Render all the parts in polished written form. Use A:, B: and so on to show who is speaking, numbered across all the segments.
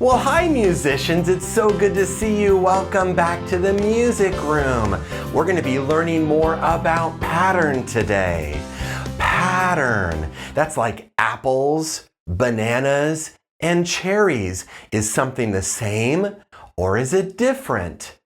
A: Well, hi musicians, it's so good to see you. Welcome back to the music room. We're going to be learning more about pattern today. Pattern, that's like apples, bananas, and cherries. Is something the same or is it different?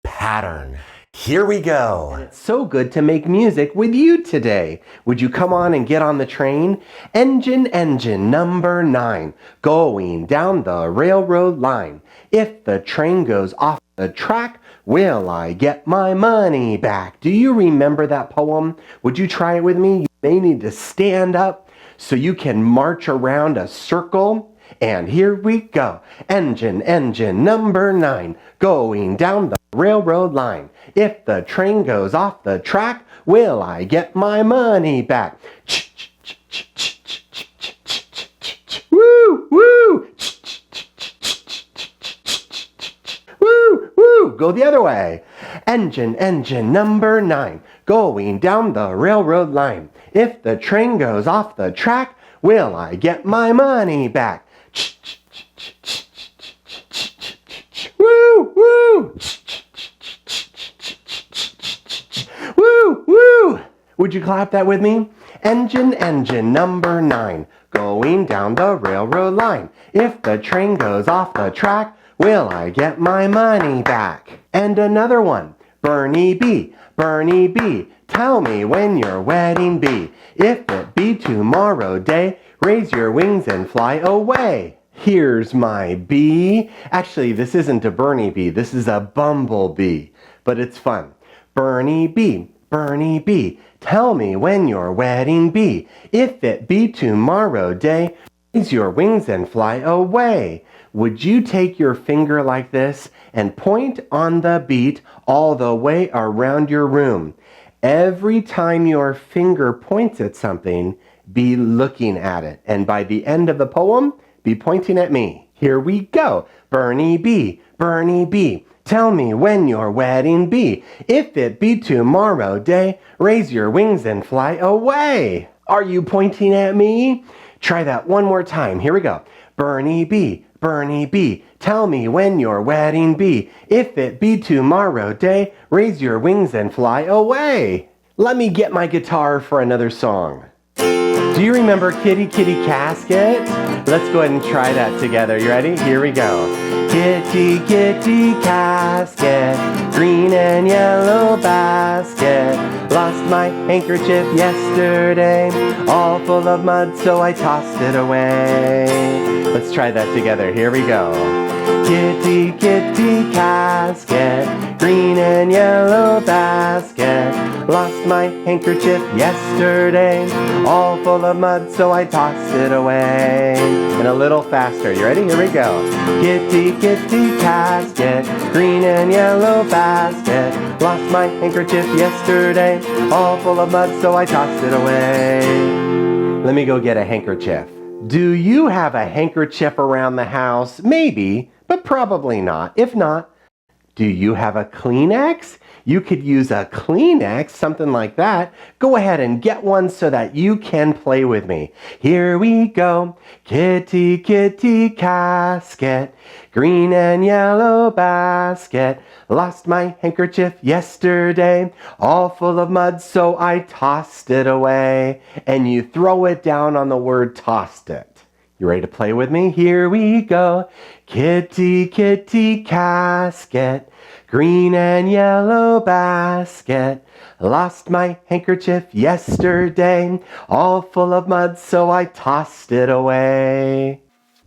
A: Pattern. Here we go. And it's so good to make music with you today. Would you come on and get on the train? Engine, engine, number 9, going down the railroad line. If the train goes off the track, will I get my money back? Do you remember that poem? Would you try it with me? You may need to stand up so you can march around a circle. And here we go. Engine, engine, number 9, going down the railroad line. If the train goes off the track, will I get my money back? Woo, woo! Woo, woo! Go the other way. Engine, engine, number 9, going down the railroad line. If the train goes off the track, will I get my money back? Woo, woo! Woo, woo! Would you clap that with me? Engine, engine, number 9, going down the railroad line. If the train goes off the track, will I get my money back? And another one. Burney Bee, Burney Bee, tell me when your wedding be. If it be tomorrow day, raise your wings and fly away. Here's my bee. Actually, this isn't a Burney Bee, this is a bumblebee, but it's fun. Burney Bee, Burney Bee, tell me when your wedding be. If it be tomorrow day, raise your wings and fly away. Would you take your finger like this and point on the beat all the way around your room? Every time your finger points at something, be looking at it. And by the end of the poem, be pointing at me. Here we go. Burney Bee, Burney Bee, tell me when your wedding be. If it be tomorrow day, raise your wings and fly away. Are you pointing at me? Try that one more time. Here we go. Burney Bee, Burney Bee, tell me when your wedding be. If it be tomorrow day, raise your wings and fly away. Let me get my guitar for another song. Do you remember Kitty, Kitty, Casket? Let's go ahead and try that together. You ready? Here we go. Kitty, Kitty, Casket, green and yellow basket. Lost my handkerchief yesterday, all full of mud, so I tossed it away. Let's try that together. Here we go. Kitty, Kitty, Casket, green and yellow basket. Lost my handkerchief yesterday, all full of mud, so I tossed it away. And a little faster. You ready? Here we go. Kitty, Kitty, Casket, green and yellow basket. Lost my handkerchief yesterday, all full of mud, so I tossed it away. Let me go get a handkerchief. Do you have a handkerchief around the house? Maybe, but probably not. If not, do you have a Kleenex? You could use a Kleenex, something like that. Go ahead and get one so that you can play with me. Here we go. Kitty, Kitty, Casket, green and yellow basket. Lost my handkerchief yesterday, all full of mud, so I tossed it away. And you throw it down on the word tossed it. You ready to play with me? Here we go. Kitty, Kitty, Casket, green and yellow basket. Lost my handkerchief yesterday, all full of mud, so I tossed it away.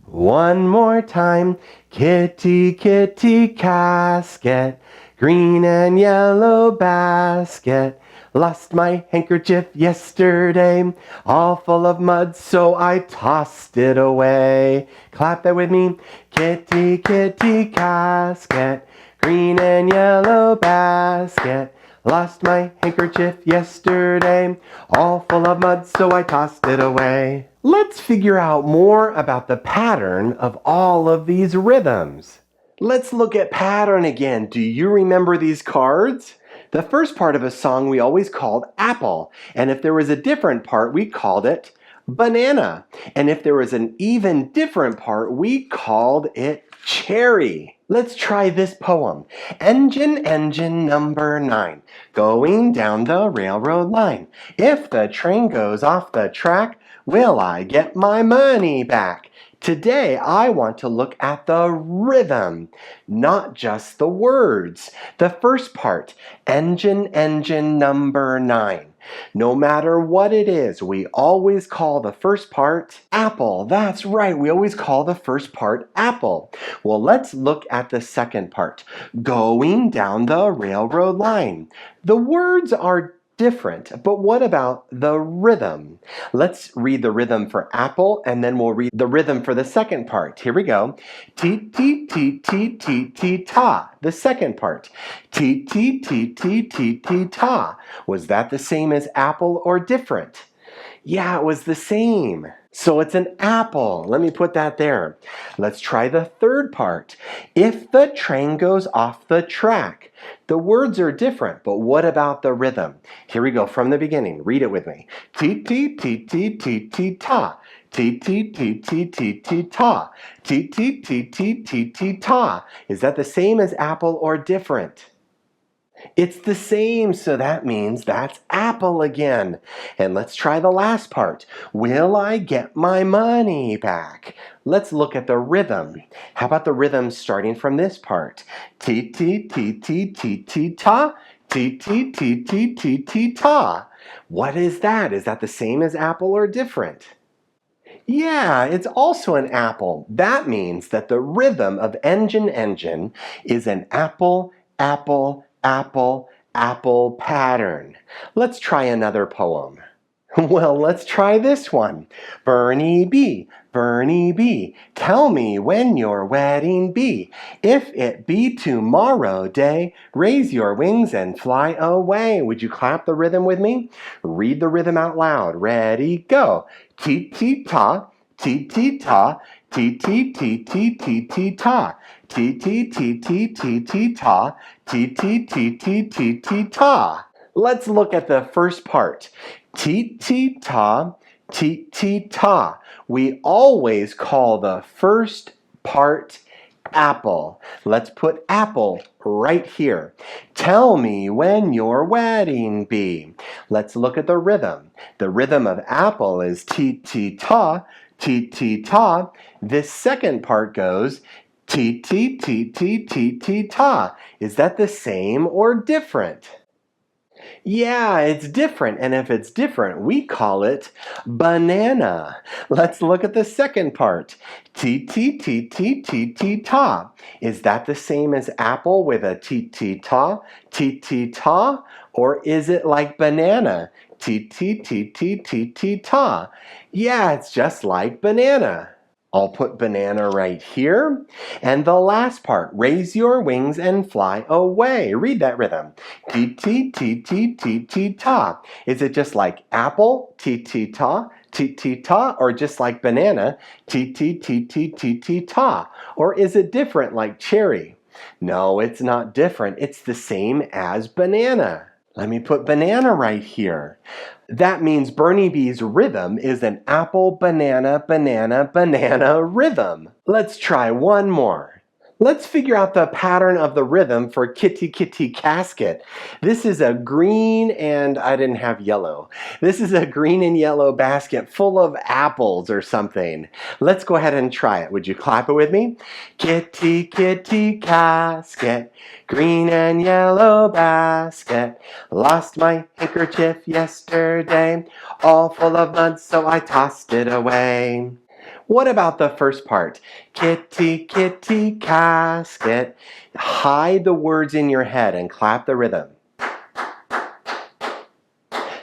A: One more time. Kitty, Kitty, Casket, green and yellow basket. Lost my handkerchief yesterday, all full of mud, so I tossed it away. Clap that with me. Kitty, Kitty, Casket, green and yellow basket. Lost my handkerchief yesterday, all full of mud, so I tossed it away. Let's figure out more about the pattern of all of these rhythms. Let's look at pattern again. Do you remember these cards? The first part of a song we always called apple, and if there was a different part, we called it banana. And if there was an even different part, we called it cherry. Let's try this poem. Engine, engine number 9, going down the railroad line. If the train goes off the track, will I get my money back? Today I want to look at the rhythm, not just the words. The first part, engine, engine number 9. No matter what it is, we always call the first part apple. That's right, we always call the first part apple. Well, let's look at the second part, going down the railroad line. The words are different, but what about the rhythm? Let's read the rhythm for apple and then we'll read the rhythm for the second part. Here we go. T T T T T T ta. The second part. T T T T T T ta. Was that the same as apple or different? Yeah, it was the same. So it's an apple. Let me put that there. Let's try the third part. If the train goes off the track. The words are different, but what about the rhythm? Here we go from the beginning. Read it with me. T T T T T T ta. T T T T T T ta. T T T T T T ta. Is that the same as apple or different? It's the same, so that means that's apple again. And let's try the last part. Will I get my money back? Let's look at the rhythm. How about the rhythm starting from this part? T T T T T T ta. T T T T T T ta. What is that? Is that the same as apple or different? Yeah, it's also an apple. That means that the rhythm of engine engine is an apple, apple, apple, apple pattern. Let's try another poem. Well, let's try this one. Burney Bee, tell me when your wedding be. If it be tomorrow day, raise your wings and fly away. Would you clap the rhythm with me? Read the rhythm out loud. Ready, go. Ti-ti-ta, ti-ti-ta, ti-ti-ti-ti-ti-ti-ta. Ti-ti-ti-ti-ti-ti-ta, ti-ti-ti-ti-ti-ti-ta. Let's look at the first part. Ti-ti-ta, ti-ti-ta. We always call the first part apple. Let's put apple right here. Tell me when your wedding be. Let's look at the rhythm. The rhythm of apple is ti-ti-ta, ti-ti-ta. This second part goes ti-ti-ti-ti-ti-ti-ta. Is that the same or different? Yeah, it's different, and if it's different, we call it banana. Let's look at the second part. T-T-T-T-T-T-ta. Is that the same as apple with a T-T-ta, T-T-ta? Or is it like banana? T-T-T-T-T-T-ta. Yeah, it's just like banana. I'll put banana right here. And the last part, raise your wings and fly away. Read that rhythm. T-T-T-T-T-T-ta. Is it just like apple? T-T-ta, T-T-ta, or just like banana? T-T-T-T-T-T-ta. Or is it different like cherry? No, it's not different. It's the same as banana. Let me put banana right here. That means Burney Bee's rhythm is an apple, banana, banana, banana rhythm. Let's try one more. Let's figure out the pattern of the rhythm for Kitty Kitty Casket. This is a green and I didn't have yellow. This is a green and yellow basket full of apples or something. Let's go ahead and try it. Would you clap it with me? Kitty Kitty Casket, green and yellow basket. Lost my handkerchief yesterday, all full of mud, so I tossed it away. What about the first part? Kitty, kitty, casket. Hide the words in your head and clap the rhythm.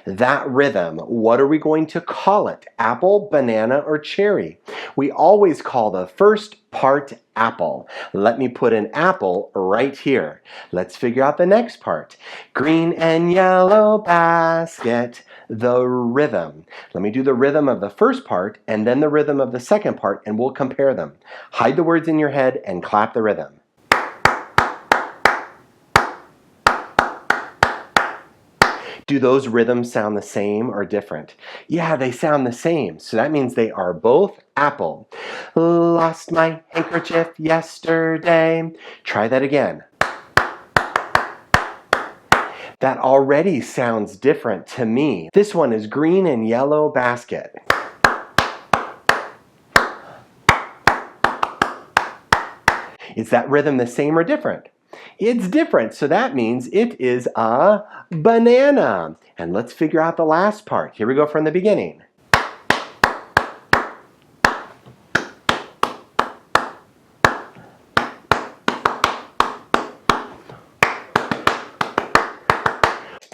A: That rhythm, what are we going to call it? Apple, banana, or cherry? We always call the first part apple. Let me put an apple right here. Let's figure out the next part. Green and yellow basket, the rhythm. Let me do the rhythm of the first part and then the rhythm of the second part and we'll compare them. Hide the words in your head and clap the rhythm. Do those rhythms sound the same or different? Yeah, they sound the same, so that means they are both apple. Lost my handkerchief yesterday. Try that again. That already sounds different to me. This one is green and yellow basket. Is that rhythm the same or different? It's different, so that means it is a banana. And let's figure out the last part. Here we go from the beginning.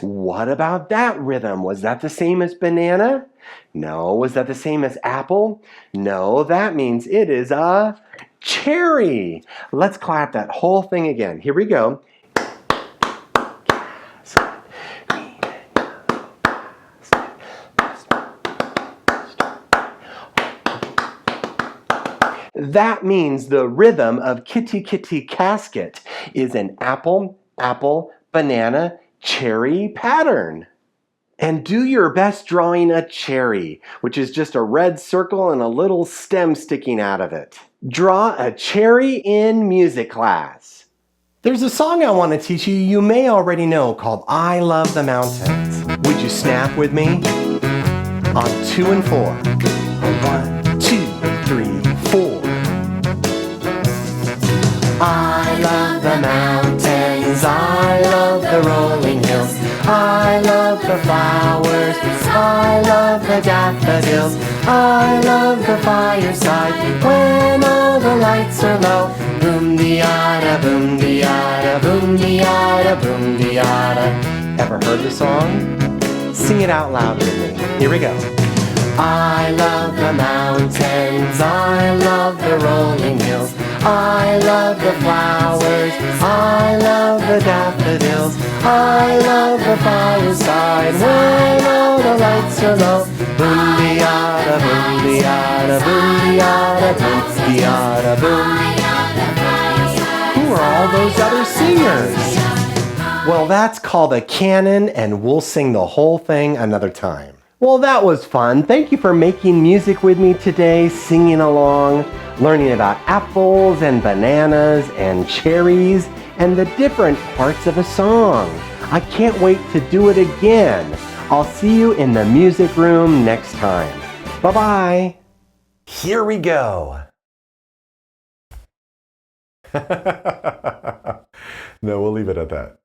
A: What about that rhythm? Was that the same as banana? No. Was that the same as apple? No, that means it is a cherry. Let's clap that whole thing again. Here we go. That means the rhythm of Kitty Kitty Casket is an apple, apple, banana, cherry pattern. And do your best drawing a cherry, which is just a red circle and a little stem sticking out of it. Draw a cherry in music class. There's a song I want to teach you you may already know called I Love the Mountains. Would you snap with me? On 2 and 4. 1, 2, 3, 4. I love the mountains, I love the rolling hills, I love the flowers, I love the daffodils, I love the fireside when all the lights are low. Boom-de-yada, boom-de-yada, boom-de-yada, boom-de-yada. Ever heard the song? Sing it out loud with me. Here we go. I love the mountains, I love the rolling hills, I love the flowers, I love the daffodils, I love the fireside when all the lights are low. Boom-de-yada, boom-de-yada, boom-de-yada, boom-de-yada, boom. Who are all those other singers? Well, that's called a canon, and we'll sing the whole thing another time. Well, that was fun. Thank you for making music with me today, singing along, learning about apples and bananas and cherries and the different parts of a song. I can't wait to do it again. I'll see you in the music room next time. Bye-bye. Here we go. No, we'll leave it at that.